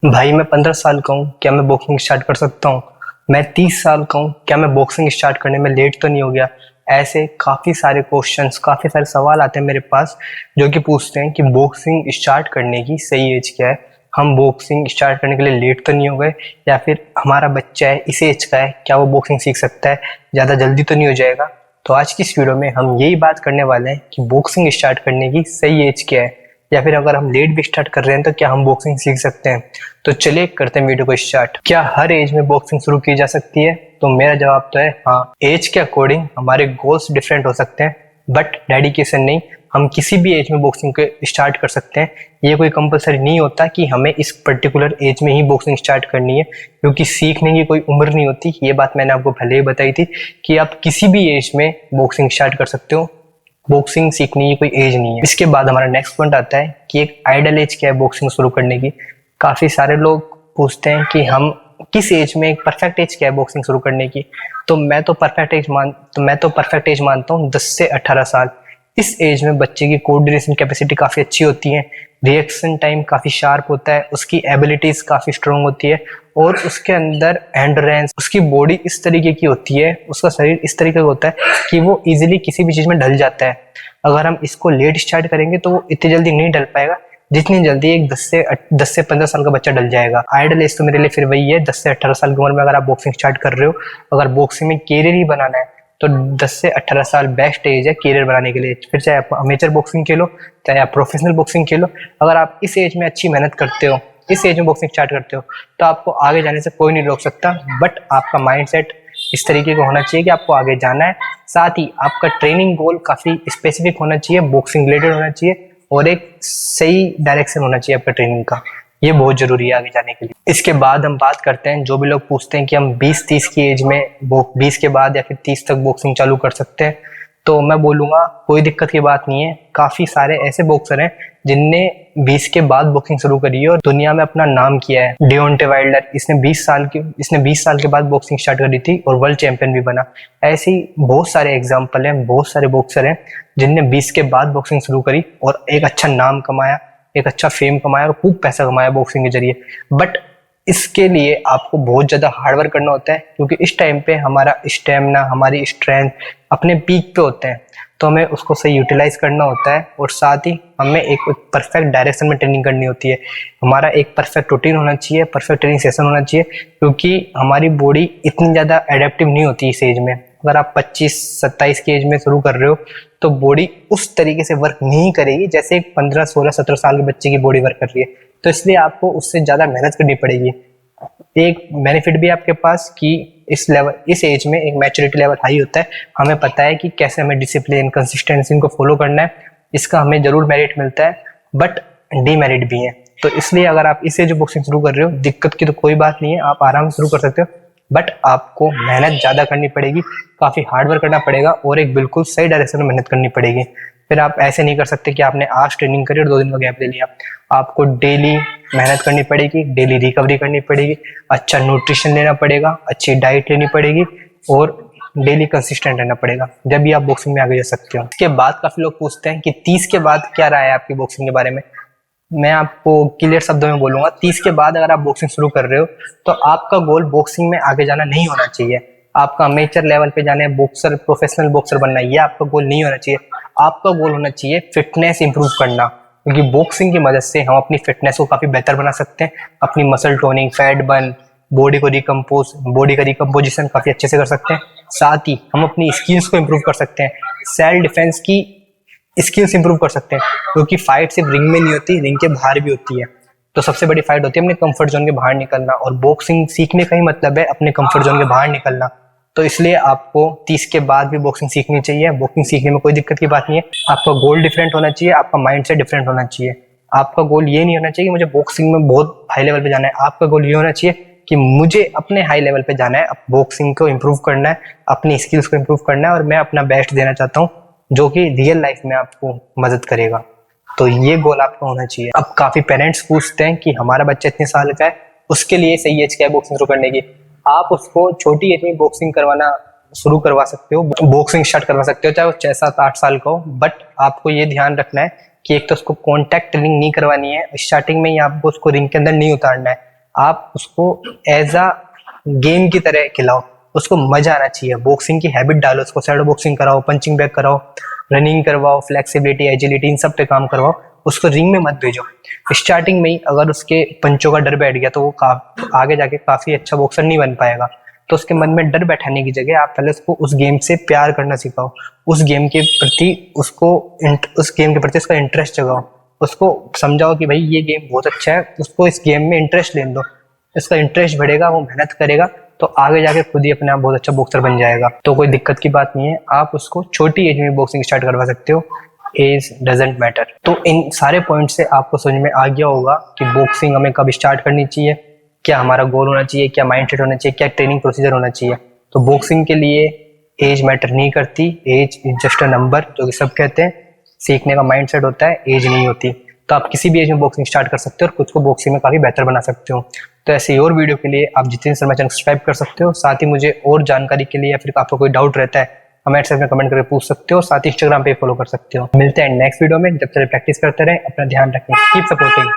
भाई मैं 15 साल का हूँ, क्या मैं बॉक्सिंग स्टार्ट कर सकता हूँ? मैं 30 साल का हूँ, क्या मैं बॉक्सिंग स्टार्ट करने में लेट तो नहीं हो गया? ऐसे काफी सारे क्वेश्चंस, काफी सारे सवाल आते हैं मेरे पास, जो कि पूछते हैं कि बॉक्सिंग स्टार्ट करने की सही एज क्या है? हम बॉक्सिंग स्टार्ट करने के लिए लेट तो नहीं हो गए? या फिर हमारा बच्चा है इस एज का है, क्या वो बॉक्सिंग सीख सकता है? ज्यादा जल्दी तो नहीं हो जाएगा? तो आज की इस वीडियो में हम यही बात करने वाले हैं कि बॉक्सिंग स्टार्ट करने की सही एज क्या है, या फिर अगर हम लेट भी स्टार्ट कर रहे हैं तो क्या हम बॉक्सिंग सीख सकते हैं। तो चलिए करते हैं वीडियो को स्टार्ट। क्या हर एज में बॉक्सिंग शुरू की जा सकती है? तो मेरा जवाब तो है हाँ। एज के अकॉर्डिंग हमारे गोल्स डिफरेंट हो सकते हैं, बट डेडिकेशन नहीं। हम किसी भी एज में बॉक्सिंग को स्टार्ट कर सकते हैं। ये कोई कंपलसरी नहीं होता कि हमें इस पर्टिकुलर एज में ही बॉक्सिंग स्टार्ट करनी है, क्योंकि सीखने की कोई उम्र नहीं होती। ये बात मैंने आपको पहले ही बताई थी कि आप किसी भी एज में बॉक्सिंग स्टार्ट कर सकते हो। बॉक्सिंग सीखने की कोई एज नहीं है। इसके बाद हमारा नेक्स्ट पॉइंट आता है कि एक आइडल एज क्या है बॉक्सिंग शुरू करने की। काफी सारे लोग पूछते हैं कि हम किस एज में, एक परफेक्ट एज क्या है बॉक्सिंग शुरू करने की। तो मैं तो परफेक्ट एज मानता हूँ 10 से 18 साल। इस एज में बच्चे की कोऑर्डिनेशन कैपेसिटी काफी अच्छी होती है, रिएक्शन टाइम काफी शार्प होता है, उसकी एबिलिटीज काफी स्ट्रांग होती है, और उसके अंदर एंड्योरेंस, उसकी बॉडी इस तरीके की होती है, उसका शरीर इस तरीके का होता है कि वो इजीली किसी भी चीज में ढल जाता है। अगर हम इसको लेट स्टार्ट करेंगे तो वो इतनी जल्दी नहीं ढल पाएगा जितनी जल्दी एक 10 से 15 साल का बच्चा डल जाएगा। आइडल एज तो मेरे लिए फिर वही है 10 से 18 साल की उम्र में। अगर आप बॉक्सिंग स्टार्ट कर रहे हो, अगर बॉक्सिंग में कैरियर ही बनाना है, तो 10 से 18 साल बेस्ट एज है कैरियर बनाने के लिए। फिर चाहे आप अमेचर बॉक्सिंग खेलो, चाहे आप प्रोफेशनल बॉक्सिंग खेलो, अगर आप इस एज में अच्छी मेहनत करते हो, इस एज में बॉक्सिंग स्टार्ट करते हो, तो आपको आगे जाने से कोई नहीं रोक सकता। बट आपका माइंडसेट इस तरीके का होना चाहिए कि आपको आगे जाना है। साथ ही आपका ट्रेनिंग गोल काफी स्पेसिफिक होना चाहिए, बॉक्सिंग रिलेटेड होना चाहिए, और एक सही डायरेक्शन होना चाहिए आपका ट्रेनिंग का। ये बहुत जरूरी है आगे जाने के लिए। इसके बाद हम बात करते हैं, जो भी लोग पूछते हैं कि हम 20-30 की एज में 20 के बाद या फिर 30 तक बॉक्सिंग चालू कर सकते हैं, तो मैं बोलूंगा कोई दिक्कत की बात नहीं है। काफी सारे ऐसे बॉक्सर हैं जिनने 20 के बाद बॉक्सिंग शुरू करी है और दुनिया में अपना नाम किया है। डिओंटे वाइल्डर, इसने 20 साल के बाद बॉक्सिंग स्टार्ट करी थी और वर्ल्ड चैंपियन भी बना। ऐसे ही बहुत सारे एग्जाम्पल हैं, बहुत सारे बॉक्सर हैं जिनने 20 के बाद बॉक्सिंग शुरू करी और एक अच्छा नाम कमाया, एक अच्छा फेम कमाया और खूब पैसा कमाया बॉक्सिंग के जरिए। बट इसके लिए आपको बहुत ज्यादा हार्डवर्क करना होता है, क्योंकि इस टाइम पे हमारा स्टेमिना, हमारी स्ट्रेंथ अपने पीक पे होते हैं, तो हमें उसको सही यूटिलाइज करना होता है। और साथ ही हमें एक परफेक्ट डायरेक्शन में ट्रेनिंग करनी होती है। हमारा एक परफेक्ट रूटीन होना चाहिए, परफेक्ट ट्रेनिंग सेशन होना चाहिए, क्योंकि हमारी बॉडी इतनी ज्यादा एडेप्टिव नहीं होती इस एज में। अगर आप 25-27 की एज में शुरू कर रहे हो, तो बॉडी उस तरीके से वर्क नहीं करेगी जैसे एक 15-16-17 साल के बच्चे की बॉडी वर्क कर रही है। तो इसलिए आपको उससे ज्यादा मेहनत करनी पड़ेगी। एक बेनिफिट भी आपके पास कि इस एज में एक मैच्योरिटी लेवल हाई होता है। हमें पता है कि कैसे हमें डिसिप्लिन, कंसिस्टेंसी इनको फॉलो करना है। इसका हमें जरूर मेरिट मिलता है, बट डीमेरिट भी है। तो इसलिए अगर आप इस एज में बॉक्सिंग शुरू कर रहे हो, दिक्कत की तो कोई बात नहीं है, आप आराम से शुरू कर सकते हो। बट आपको मेहनत ज्यादा करनी पड़ेगी, काफी हार्ड वर्क करना पड़ेगा, और एक बिल्कुल सही डायरेक्शन में मेहनत करनी पड़ेगी। फिर आप ऐसे नहीं कर सकते कि आपने आज ट्रेनिंग करी और 2 दिन का गैप ले लिया। आपको डेली मेहनत करनी पड़ेगी, डेली रिकवरी करनी पड़ेगी, अच्छा न्यूट्रिशन लेना पड़ेगा, अच्छी डाइट लेनी पड़ेगी, और डेली कंसिस्टेंट रहना पड़ेगा, जब भी आप बॉक्सिंग में आगे जा सकते हो। इसके बाद काफी लोग पूछते हैं कि 30 के बाद क्या राय है आपकी बॉक्सिंग के बारे में। मैं आपको क्लियर शब्दों में बोलूंगा, 30 के बाद अगर आप बॉक्सिंग शुरू कर रहे हो, तो आपका गोल बॉक्सिंग में आगे जाना नहीं होना चाहिए। आपका अमेचर लेवल पे जाना है, बॉक्सर, प्रोफेशनल बॉक्सर बनना है, ये आपका गोल नहीं होना चाहिए। आपका गोल होना चाहिए फिटनेस इंप्रूव करना, क्योंकि बॉक्सिंग की मदद से हम अपनी फिटनेस को काफी बेहतर बना सकते हैं। अपनी muscle toning, fat burn, body का रिकम्पोजिशन काफी अच्छे से कर सकते हैं। साथ ही हम अपनी स्किल्स को इम्प्रूव कर सकते हैं, सेल्फ डिफेंस की स्किल्स इंप्रूव कर सकते हैं, क्योंकि फाइट सिर्फ रिंग में नहीं होती, रिंग के बाहर भी होती है। तो सबसे बड़ी फाइट होती है अपने कंफर्ट जोन के बाहर निकलना, और बॉक्सिंग सीखने का ही मतलब है अपने कंफर्ट जोन के बाहर निकलना। तो इसलिए आपको 30 के बाद भी बॉक्सिंग सीखनी चाहिए। बॉक्सिंग सीखने में कोई दिक्कत की बात नहीं है। आपका गोल डिफरेंट होना चाहिए, आपका माइंडसेट डिफरेंट होना चाहिए। आपका गोल ये नहीं होना चाहिए कि मुझे बॉक्सिंग में बहुत हाई लेवल पे जाना है। आपका गोल ये होना चाहिए कि मुझे अपने हाई लेवल पे जाना है, बॉक्सिंग को इम्प्रूव करना है, अपनी स्किल्स को इम्प्रूव करना है, और मैं अपना बेस्ट देना चाहता हूँ, जो कि रियल लाइफ में आपको मदद करेगा। तो ये गोल आपका होना चाहिए। अब काफी पेरेंट्स पूछते हैं कि हमारा बच्चा इतने साल का है, उसके लिए सही एज क्या है बॉक्सिंग शुरू करने की। आप उसको छोटी एज में बॉक्सिंग करवाना शुरू करवा सकते हो, बॉक्सिंग स्टार्ट करवा सकते हो, चाहे वो 6-7-8 साल का हो। बट आपको ये ध्यान रखना है कि एक तो उसको कॉन्टैक्ट ट्रेनिंग नहीं करवानी है, स्टार्टिंग में ही आपको उसको रिंग के अंदर नहीं उतारना है। आप उसको एज अ गेम की तरह खिलाओ, उसको मजा आना चाहिए, बॉक्सिंग की हैबिट डालो, उसको शैडो बॉक्सिंग कराओ, पंचिंग बैग कराओ, रनिंग करवाओ, फ्लेक्सिबिलिटी, एजिलिटी, इन सब पे काम करवाओ। उसको रिंग में मत भेजो। स्टार्टिंग में ही अगर उसके पंचों का डर बैठ गया तो वो आगे जाके काफी अच्छा बॉक्सर नहीं बन पाएगा। तो उसके मन में डर बैठाने की जगह आप पहले उसको उस गेम से प्यार करना सिखाओ, उस गेम के प्रति उस गेम के प्रति उसका इंटरेस्ट जगाओ, उसको समझाओ कि भाई ये गेम बहुत अच्छा है, उसको इस गेम में इंटरेस्ट लेने दो। इसका इंटरेस्ट बढ़ेगा, वो मेहनत करेगा, तो आगे जाके खुद ही अपने आप बहुत अच्छा बॉक्सर बन जाएगा। तो कोई दिक्कत की बात नहीं है, आप उसको छोटी एज में बॉक्सिंग स्टार्ट करवा सकते हो, एज डजेंट मैटर। तो इन सारे पॉइंट से आपको समझ में आ गया होगा कि बॉक्सिंग हमें कब स्टार्ट करनी चाहिए, क्या हमारा गोल होना चाहिए, क्या माइंडसेट होना चाहिए, क्या ट्रेनिंग प्रोसीजर होना चाहिए। तो बॉक्सिंग के लिए एज मैटर नहीं करती, age is just a number, जो कि सब कहते हैं। सीखने का माइंडसेट होता है, एज नहीं होती। तो आप किसी भी एज में बॉक्सिंग स्टार्ट कर सकते हो और खुद को बॉक्सिंग में काफी बेहतर बना सकते हो। तो ऐसे और वीडियो के लिए आप जितेंद्र शर्मा चैनल सब्सक्राइब कर सकते हो। साथ ही मुझे और जानकारी के लिए या फिर आपको कोई डाउट रहता है, कमेंट सेक्शन में कमेंट करके पूछ सकते हो। साथ ही इंस्टाग्राम पे फॉलो कर सकते हो। मिलते हैं नेक्स्ट वीडियो में, जब तक प्रैक्टिस करते रहें, अपना ध्यान रखें, कीप सपोर्टिंग।